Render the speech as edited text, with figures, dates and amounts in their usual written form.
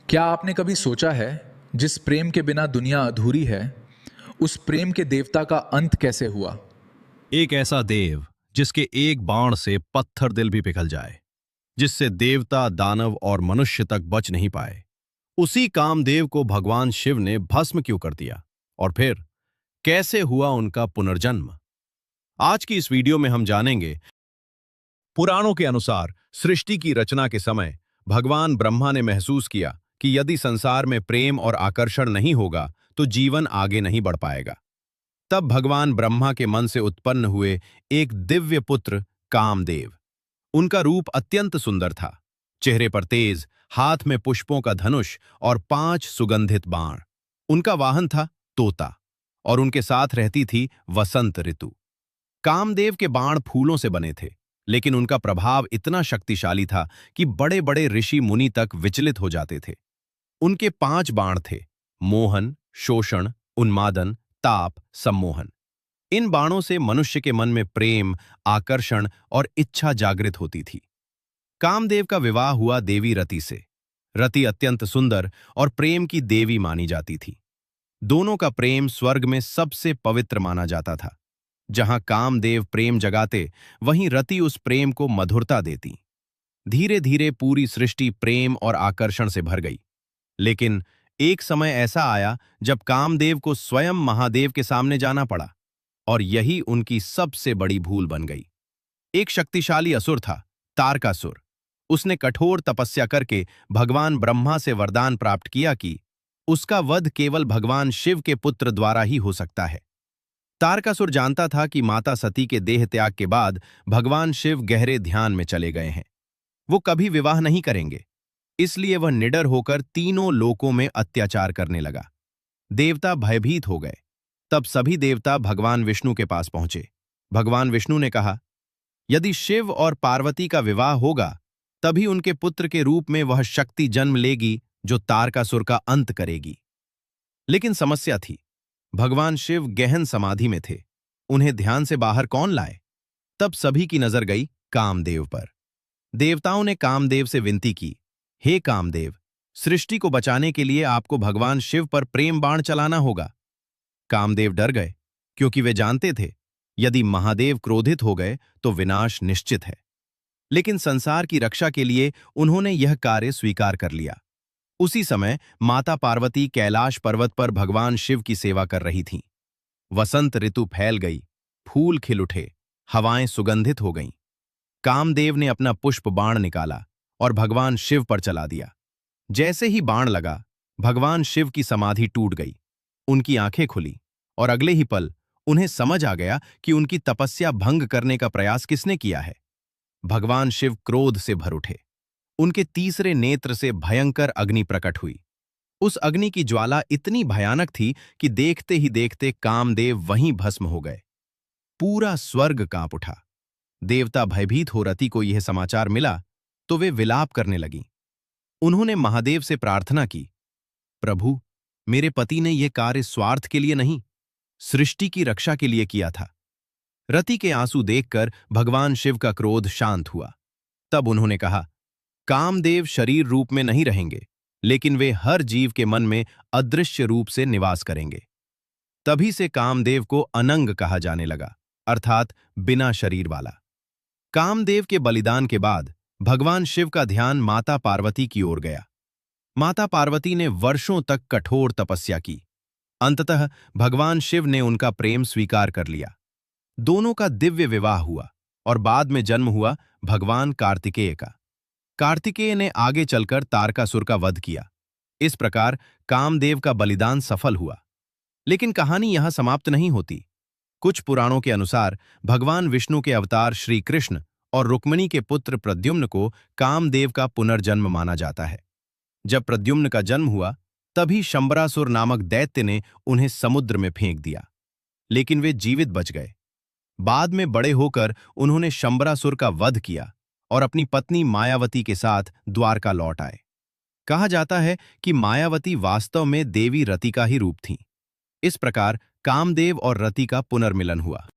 क्या आपने कभी सोचा है जिस प्रेम के बिना दुनिया अधूरी है, उस प्रेम के देवता का अंत कैसे हुआ? एक ऐसा देव जिसके एक बाण से पत्थर दिल भी पिघल जाए, जिससे देवता, दानव और मनुष्य तक बच नहीं पाए। उसी कामदेव को भगवान शिव ने भस्म क्यों कर दिया और फिर कैसे हुआ उनका पुनर्जन्म? आज की इस वीडियो में हम जानेंगे। पुराणों के अनुसार सृष्टि की रचना के समय भगवान ब्रह्मा ने महसूस किया कि यदि संसार में प्रेम और आकर्षण नहीं होगा तो जीवन आगे नहीं बढ़ पाएगा। तब भगवान ब्रह्मा के मन से उत्पन्न हुए एक दिव्य पुत्र कामदेव। उनका रूप अत्यंत सुंदर था। चेहरे पर तेज, हाथ में पुष्पों का धनुष और 5 सुगंधित बाण। उनका वाहन था तोता और उनके साथ रहती थी वसंत ऋतु। कामदेव के बाण फूलों से बने थे, लेकिन उनका प्रभाव इतना शक्तिशाली था कि बड़े बड़े ऋषि मुनि तक विचलित हो जाते थे। उनके 5 बाण थे: मोहन, शोषण, उन्मादन, ताप, सम्मोहन। इन बाणों से मनुष्य के मन में प्रेम, आकर्षण और इच्छा जागृत होती थी। कामदेव का विवाह हुआ देवी रति से। रति अत्यंत सुंदर और प्रेम की देवी मानी जाती थी। दोनों का प्रेम स्वर्ग में सबसे पवित्र माना जाता था। जहां कामदेव प्रेम जगाते, वहीं रति उस प्रेम को मधुरता देती। धीरे धीरे पूरी सृष्टि प्रेम और आकर्षण से भर गई। लेकिन एक समय ऐसा आया जब कामदेव को स्वयं महादेव के सामने जाना पड़ा, और यही उनकी सबसे बड़ी भूल बन गई। एक शक्तिशाली असुर था, तारकासुर। उसने कठोर तपस्या करके भगवान ब्रह्मा से वरदान प्राप्त किया कि उसका वध केवल भगवान शिव के पुत्र द्वारा ही हो सकता है। तारकासुर जानता था कि माता सती के देह त्याग के बाद भगवान शिव गहरे ध्यान में चले गए हैं। वो कभी विवाह नहीं करेंगे। इसलिए वह निडर होकर तीनों लोकों में अत्याचार करने लगा। देवता भयभीत हो गए। तब सभी देवता भगवान विष्णु के पास पहुंचे। भगवान विष्णु ने कहा, यदि शिव और पार्वती का विवाह होगा, तभी उनके पुत्र के रूप में वह शक्ति जन्म लेगी जो तारकासुर का अंत करेगी। लेकिन समस्या थी, भगवान शिव गहन समाधि में थे। उन्हें ध्यान से बाहर कौन लाए? तब सभी की नजर गई कामदेव पर। देवताओं ने कामदेव से विनती की, हे कामदेव, सृष्टि को बचाने के लिए आपको भगवान शिव पर प्रेम बाण चलाना होगा। कामदेव डर गए, क्योंकि वे जानते थे यदि महादेव क्रोधित हो गए तो विनाश निश्चित है। लेकिन संसार की रक्षा के लिए उन्होंने यह कार्य स्वीकार कर लिया। उसी समय माता पार्वती कैलाश पर्वत पर भगवान शिव की सेवा कर रही थीं। वसंत ऋतु फैल गई, फूल खिल उठे, हवाएं सुगंधित हो गईं। कामदेव ने अपना पुष्प बाण निकाला और भगवान शिव पर चला दिया। जैसे ही बाण लगा, भगवान शिव की समाधि टूट गई। उनकी आंखें खुली और अगले ही पल उन्हें समझ आ गया कि उनकी तपस्या भंग करने का प्रयास किसने किया है। भगवान शिव क्रोध से भर उठे। उनके तीसरे नेत्र से भयंकर अग्नि प्रकट हुई। उस अग्नि की ज्वाला इतनी भयानक थी कि देखते ही देखते कामदेव वहीं भस्म हो गए। पूरा स्वर्ग कांप उठा। देवता भयभीत हो रति को यह समाचार मिला तो वे विलाप करने लगीं। उन्होंने महादेव से प्रार्थना की, प्रभु, मेरे पति ने यह कार्य स्वार्थ के लिए नहीं, सृष्टि की रक्षा के लिए किया था। रति के आंसू देखकर भगवान शिव का क्रोध शांत हुआ। तब उन्होंने कहा, कामदेव शरीर रूप में नहीं रहेंगे, लेकिन वे हर जीव के मन में अदृश्य रूप से निवास करेंगे। तभी से कामदेव को अनंग कहा जाने लगा, अर्थात बिना शरीर वाला। कामदेव के बलिदान के बाद भगवान शिव का ध्यान माता पार्वती की ओर गया। माता पार्वती ने वर्षों तक कठोर तपस्या की। अंततः भगवान शिव ने उनका प्रेम स्वीकार कर लिया। दोनों का दिव्य विवाह हुआ और बाद में जन्म हुआ भगवान कार्तिकेय का। कार्तिकेय ने आगे चलकर तारकासुर का वध किया। इस प्रकार कामदेव का बलिदान सफल हुआ। लेकिन कहानी यहां समाप्त नहीं होती। कुछ पुराणों के अनुसार भगवान विष्णु के अवतार श्री कृष्ण और रुक्मिणी के पुत्र प्रद्युम्न को कामदेव का पुनर्जन्म माना जाता है। जब प्रद्युम्न का जन्म हुआ, तभी शंबरासुर नामक दैत्य ने उन्हें समुद्र में फेंक दिया, लेकिन वे जीवित बच गए। बाद में बड़े होकर उन्होंने शंबरासुर का वध किया और अपनी पत्नी मायावती के साथ द्वारका लौट आए। कहा जाता है कि मायावती वास्तव में देवी रति का ही रूप थीं। इस प्रकार कामदेव और रति का पुनर्मिलन हुआ।